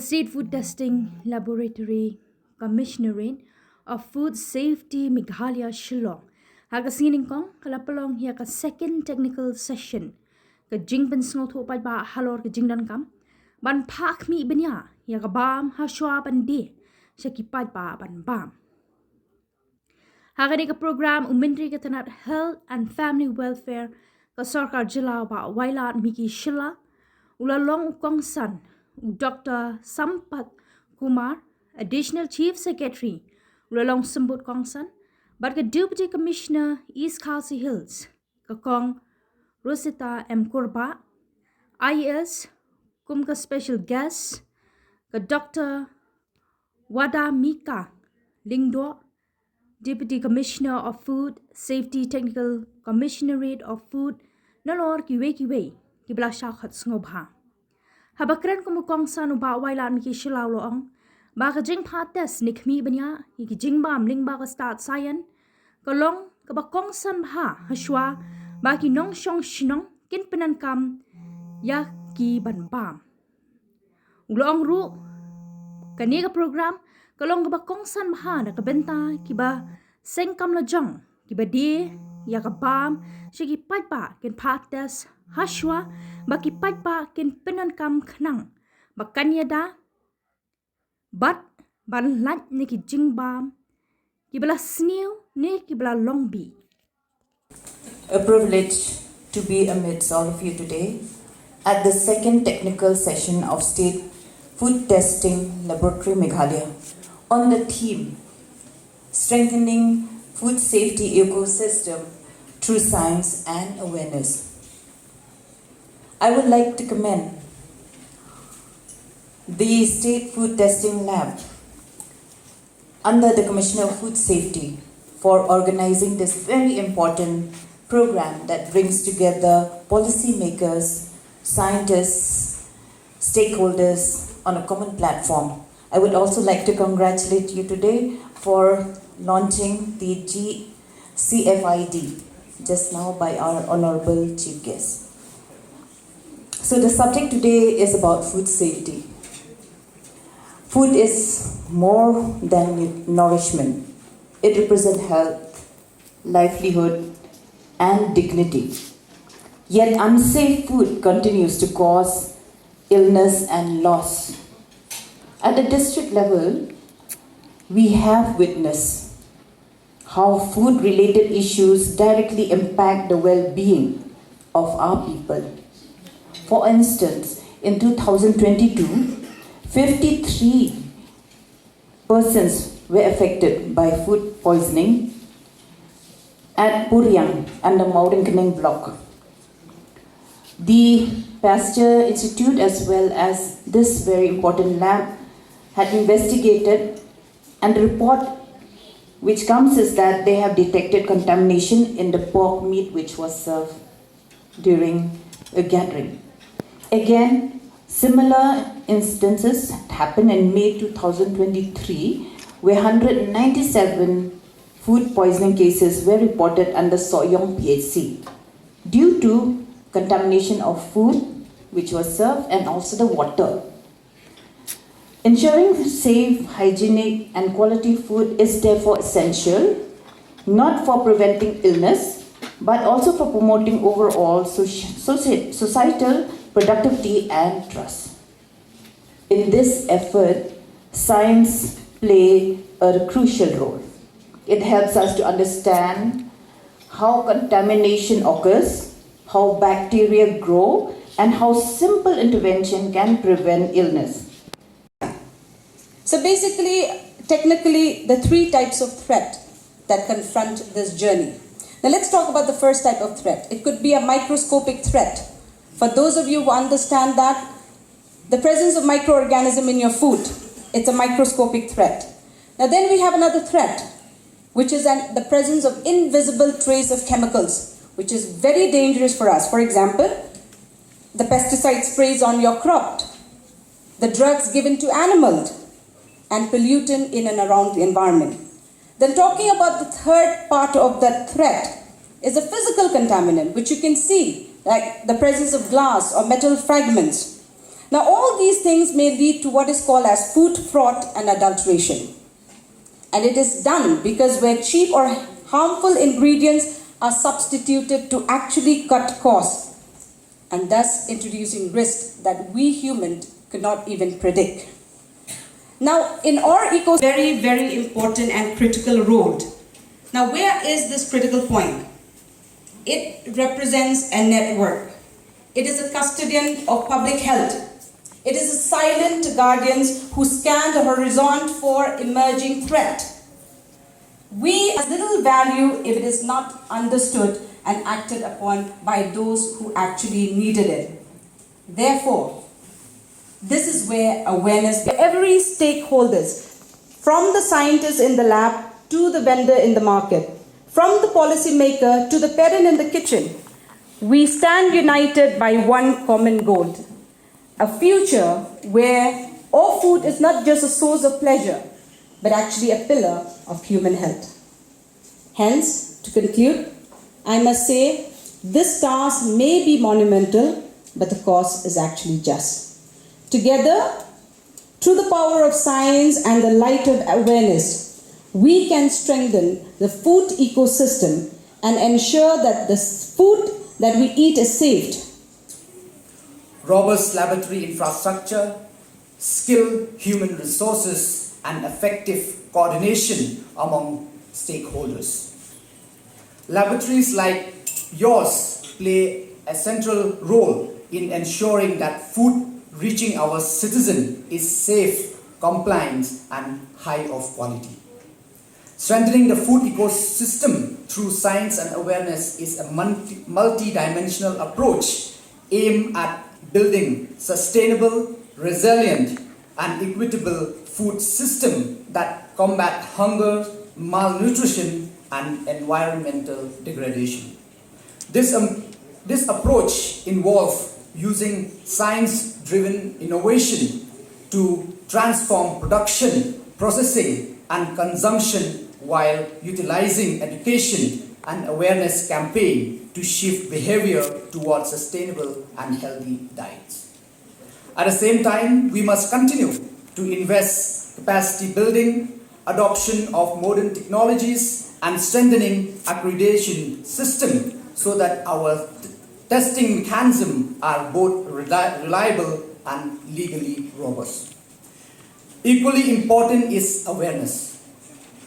State Food Testing Laboratory Commissionerate of Food Safety Meghalaya Shillong. Haga sining kong kalapalong hiya ka second technical session. Ka jingbam sngo tho paidbah halor ka jingdan kam. Ban pak mi benya hiya ka bam ha shwa ban di. Shaki paidbah ban bam. Haga ni ka program Myntri ka tanat Health and Family Welfare ka sarkar jila ba wailat miki shilla. Ulalong ukong san. Dr. Sampat Kumar, Additional Chief Secretary, Ulalong Sambut Kongsan, but the Deputy Commissioner, East Khalsi Hills, Kakong Rosita M. Kurba, IAS, Kumka Special Guest, Dr. Wada Mika Lingdo, Deputy Commissioner of Food Safety Technical Commissionerate of Food, Nalor Kiwe, Kibla Shakhat Snobha. Habakran kumukong sa nuba wailan miki shilaw loong. Baka jing pates nikmi banya, iki jingbam ling baka start sayan. Kalong kabakong san bha haswa, baki nong shong shinong kin penankam yaki banbam. Uloong ru, kaniga program, kalong kabakong san bha na kabenta kiba sengkam lajong, kiba di, yakabam, shiki paidbah kin pates haswa, baki paidbah kin penankam khnang bakanya da bat ban lat niki jingbam kibla snew ne kibla longbi. A privilege to be amidst all of you today at the second technical session of State Food Testing Laboratory Meghalaya on the theme Strengthening Food Safety Ecosystem through Science and Awareness. I would like to commend the State Food Testing Lab under the Commissioner of Food Safety for organizing this very important program that brings together policymakers, scientists, stakeholders on a common platform. I would also like to congratulate you today for launching the GCFID just now by our Honorable Chief Guest. So the subject today is about food safety. Food is more than nourishment. It represents health, livelihood, and dignity. Yet unsafe food continues to cause illness and loss. At the district level, we have witnessed how food-related issues directly impact the well-being of our people. For instance, in 2022, 53 persons were affected by food poisoning at Puriang under Maudinkening block. The Pasteur Institute as well as this very important lab had investigated, and the report which comes is that they have detected contamination in the pork meat which was served during a gathering. Again, similar instances happened in May 2023, where 197 food poisoning cases were reported under Soyong PHC due to contamination of food which was served and also the water. Ensuring safe, hygienic and quality food is therefore essential, not for preventing illness, but also for promoting overall societal productivity and trust. In this effort, science plays a crucial role. It helps us to understand how contamination occurs, how bacteria grow, and how simple intervention can prevent illness. So basically, technically, the three types of threat that confront this journey. Now let's talk about the first type of threat. It could be a microscopic threat. For those of you who understand that, the presence of microorganism in your food, it's a microscopic threat. Now then we have another threat, which is the presence of invisible trace of chemicals, which is very dangerous for us. For example, the pesticide sprays on your crop, the drugs given to animals, and pollutant in and around the environment. Then talking about the third part of that threat is a physical contaminant, which you can see, like the presence of glass or metal fragments. Now, all these things may lead to what is called as food fraud and adulteration. And it is done because where cheap or harmful ingredients are substituted to actually cut costs, and thus introducing risks that we humans could not even predict. Now, in our ecosystem, very, very important and critical role. Now, where is this critical point? It represents a network. It is a custodian of public health. It is a silent guardian who scan the horizon for emerging threat. We have little value if it is not understood and acted upon by those who actually needed it. Therefore, this is where awareness, every stakeholders, from the scientist in the lab to the vendor in the market, from the policymaker to the parent in the kitchen, we stand united by one common goal: a future where all food is not just a source of pleasure, but actually a pillar of human health. Hence, to conclude, I must say, this task may be monumental, but the cost is actually just. Together, through the power of science and the light of awareness, we can strengthen the food ecosystem and ensure that the food that we eat is safe. Robust laboratory infrastructure, skilled human resources, and effective coordination among stakeholders. Laboratories like yours play a central role in ensuring that food reaching our citizen is safe, compliant, and high of quality. Strengthening the food ecosystem through science and awareness is a multi-dimensional approach aimed at building sustainable, resilient, and equitable food system that combat hunger, malnutrition, and environmental degradation. This approach involves using science-driven innovation to transform production, processing, and consumption while utilizing education and awareness campaign to shift behavior towards sustainable and healthy diets. At the same time, we must continue to invest capacity building, adoption of modern technologies, and strengthening accreditation system so that our testing mechanisms are both reliable and legally robust. Equally important is awareness,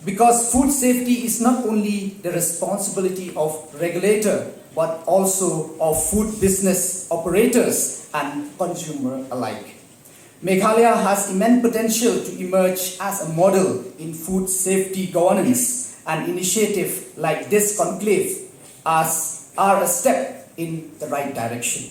because food safety is not only the responsibility of regulator but also of food business operators and consumer alike. Meghalaya has immense potential to emerge as a model in food safety governance, and initiatives like this conclave are a step in the right direction.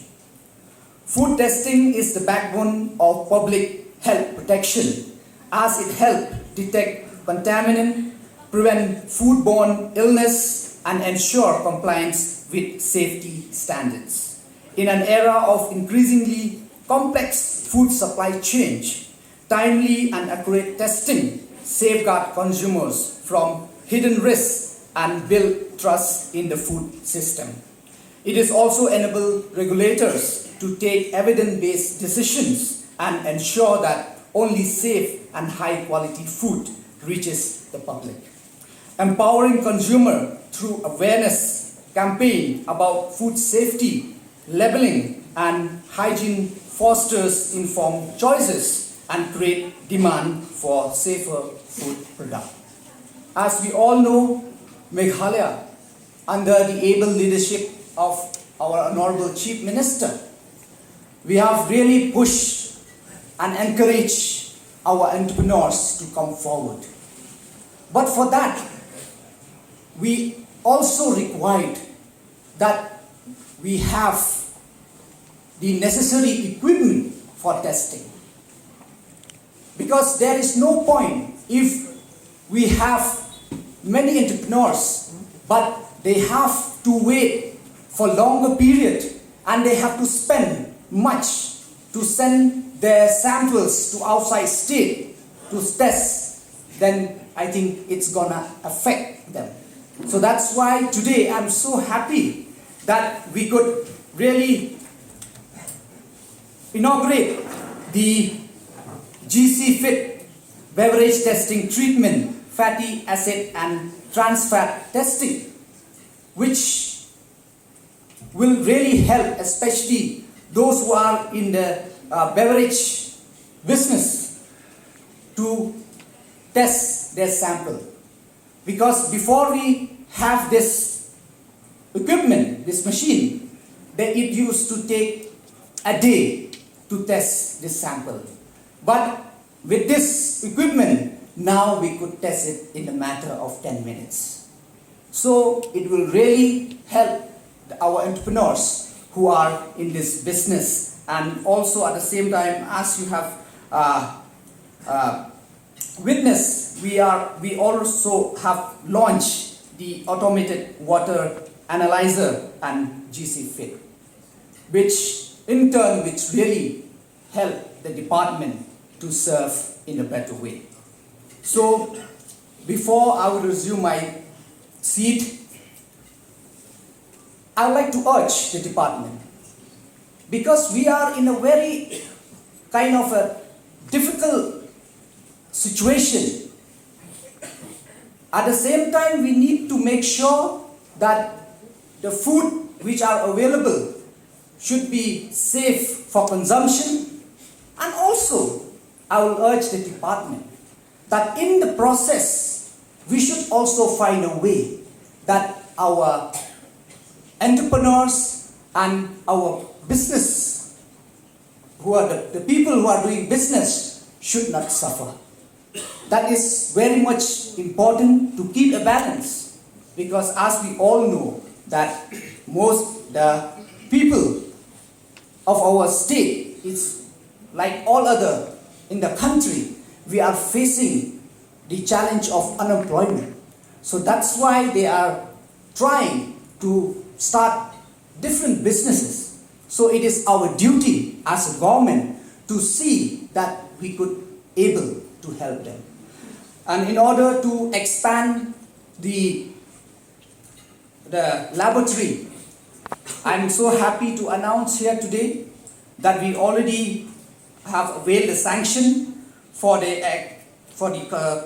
Food testing is the backbone of public health protection, as it helps detect contaminant, prevent foodborne illness, and ensure compliance with safety standards. In an era of increasingly complex food supply chain, timely and accurate testing safeguard consumers from hidden risks and build trust in the food system. It is also enable regulators to take evidence-based decisions and ensure that only safe and high-quality food reaches the public. Empowering consumer through awareness campaign about food safety, labeling, and hygiene fosters informed choices and create demand for safer food products. As we all know, Meghalaya, under the able leadership of our Honorable Chief Minister, we have really pushed and encouraged our entrepreneurs to come forward. But for that, we also required that we have the necessary equipment for testing. Because there is no point if we have many entrepreneurs, but they have to wait for longer period and they have to spend much to send their samples to outside state to test, then I think it's gonna affect them. So that's why today I'm so happy that we could really inaugurate the GC Fit beverage testing treatment, fatty acid and trans fat testing, which will really help, especially those who are in the beverage business, to test their sample. Because before we have this equipment, this machine, it used to take a day to test this sample. But with this equipment, now we could test it in a matter of 10 minutes. So it will really help our entrepreneurs who are in this business, and also at the same time, as you have witnessed, we also have launched the automated water analyzer and GC Fit, which in turn really help the department to serve in a better way. So before I would resume my seat, I would like to urge the department, because we are in a very kind of a difficult situation. At the same time, we need to make sure that the food which are available should be safe for consumption. And also, I will urge the department that in the process, we should also find a way that our entrepreneurs and our business, who are the people who are doing business, should not suffer. That is very much important to keep a balance, because as we all know that most the people of our state is like all other in the country, we are facing the challenge of unemployment. So that's why they are trying to start different businesses. So it is our duty as a government to see that we could able to help them. And in order to expand the laboratory, I'm so happy to announce here today that we already have availed the sanction for the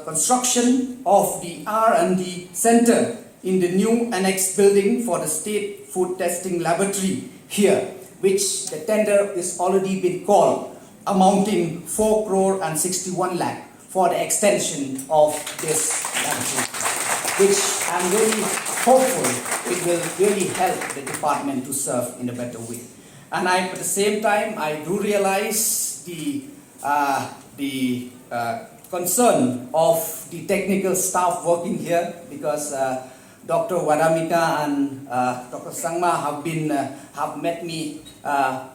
construction of the R&D center in the new annex building for the State Food Testing Laboratory here, which the tender is already been called, amounting 4 crore and 61 lakh for the extension of this laboratory, which I'm really hopeful it will really help the department to serve in a better way. And at the same time, I do realize the concern of the technical staff working here, because Dr. Wadamita and Dr. Sangma have met me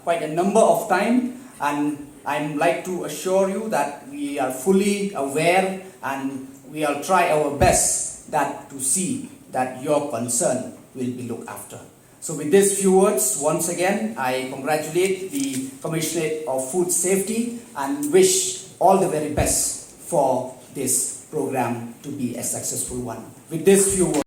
quite a number of times, and I'd like to assure you that we are fully aware and we will try our best that to see that your concern will be looked after. So with these few words, once again, I congratulate the Commissioner of Food Safety and wish all the very best for this program to be a successful one. With these few words,